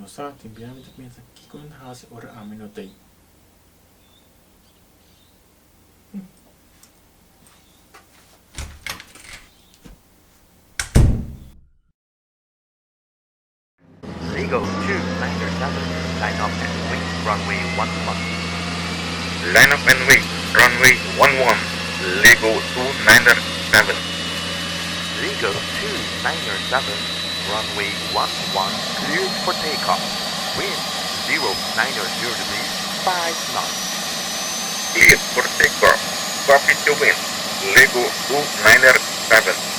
No sa, timbihan kita pensa kikun hasi ora aminotay. Lego 297, line up and wing, runway 11. Line up and wait, runway 11, Lego 297. Lego 297, runway 11, cleared for takeoff. Wind 090 degrees, 5 knots. Clear for takeoff. Copy to wind, Lego 297.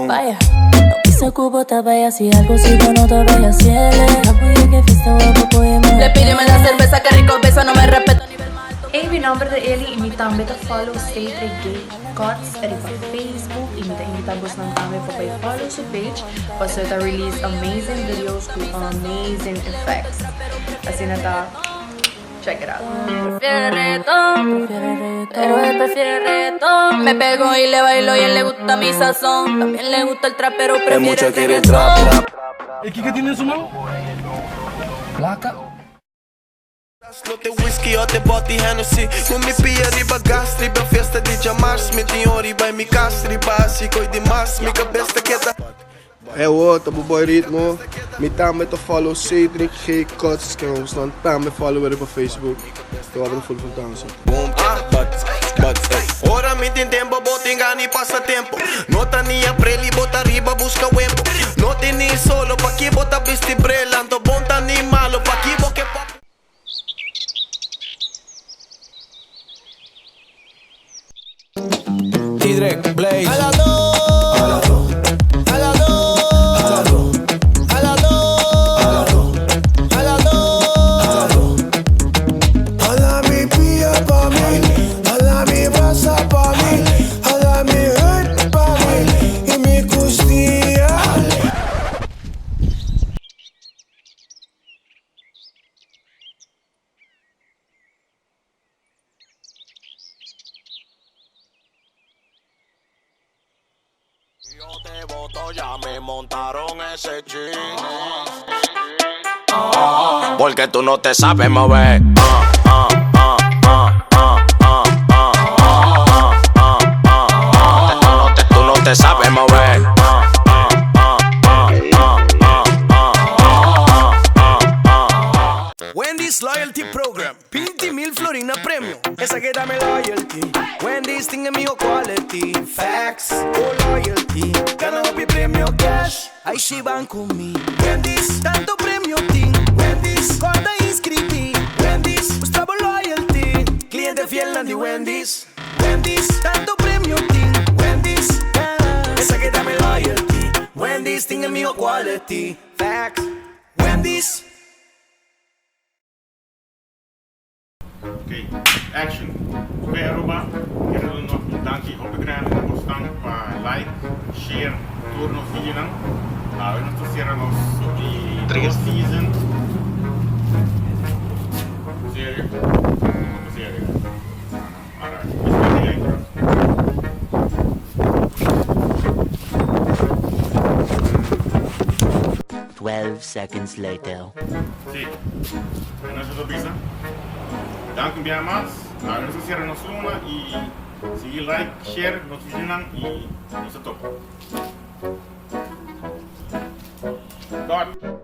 Vaya, no pisa cubo, vaya si algo sigo, no te vaya cielo. Apoye que fiesta, guapo, apoyeme. Le pídeme la cerveza, que rico beso, no me respeto nivel más alto. Em nome de ele imitang beta follow state gay cuts eri pa Facebook imita bus ng kami po kay follow sa page also ta release amazing videos with amazing effects así nata check it out. Prefiere reggaetón, pero él prefiere reggaetón. Me pego y le bailo y a él le gusta mi sazón. También le gusta el trap, pero prefiere el reggaetón. ¿El Kika tiene su mano? Placa. No te whisky o te botti Hennessy. Con mi pia riba gastri, ben festa di Jamars. Mi tinho riba e mi castri, básico e demais. Mi cabeça quieta. É outro, boy ritmo. Me também to follow Cedric G Cuts, que eu estou também follow ele para Facebook. Eu abro full dança. Boom, but, ora me tem tempo, bota engano e passa tempo. Nota nia preli, bota riba, busca o empo. Não tem nem solo, pa que bota vesti brelando. Bom tá nem malo, pa que boque pop. T-Drake, Blaze. A la do. A la do. A la do. A la do. A la do. A la do. A la do. A la do. A la mi pia pa mi. A la mi brasa pa mi. A la mi hurt pa mi. Y mi costilla. Yo te voto, ya me montaron ese jean. Porque tú no te sabes mover. Tú no te sabes mover. Wendy's Loyalty Program, 20,000 florin na premio. Esa que dame loyalty. Wendy's tinga mío quality. Facts o loyalty. Gana mi premio cash. Aí se van comigo. Wendy's, tanto premio ting. Wendy's, corta inscriti. Wendy's, buscamos loyalty. Cliente fiel de Wendy's. Wendy's, tanto premio ting. Wendy's, esa que dame loyalty. Wendy's tinga mío quality. Facts, Wendy's. Oké, action. Oké, Aruba. Ik wil nog een dankje opgedragen en constant qua like, share, door nog video lang. We nog te zeggen nog die 3 season. Serie. Serie. Alright. Is 12 seconds later. Sí. ¿No es eso, Pisa? Danke bien más. Ahora nos cierran una y seguir like, share, nos funcionan y nos toca. God.